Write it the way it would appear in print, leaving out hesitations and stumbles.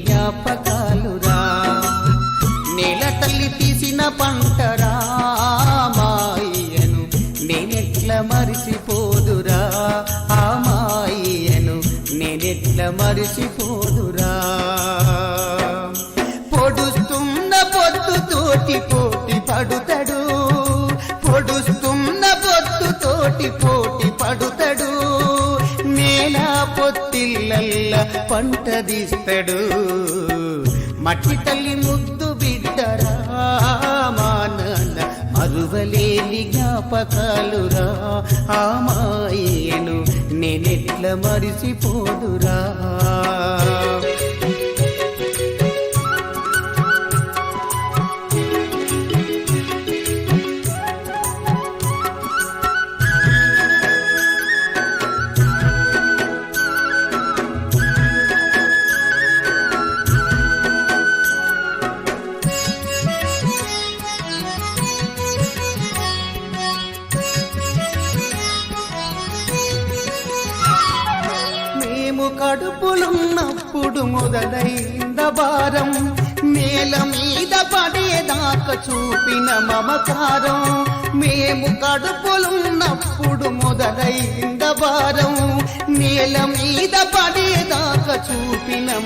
జ్ఞాపకాలురా నేల తల్లి తీసిన పంటరా మాయను నేనెట్ల మరిసిపోదురా ఆ మాయను నేనెట్ల మరిసిపోదురా పొడుస్తున్న పొద్దుతోటి పోటీ పడుతాడు పొడుస్తున్న పొద్దుతోటి పోటీ పడుతాడు నేల పొత్తిళ్ళల్ల పంట తీస్తాడు మట్టి తల్లి ముద్దు బిడ్డరా మా నాన్న మరువలేని జ్ఞాపకాలురా ఆ మాయను నేనెట్ల మరిసిపోదురా మేము కడుపులున్నప్పుడు మొదలైంద భారం నేల మీద పడేదాకా చూపిన మమకారం మేము కడుపులున్నప్పుడు మొదలైంద భారం నేల మీద పడేదాకా చూపిన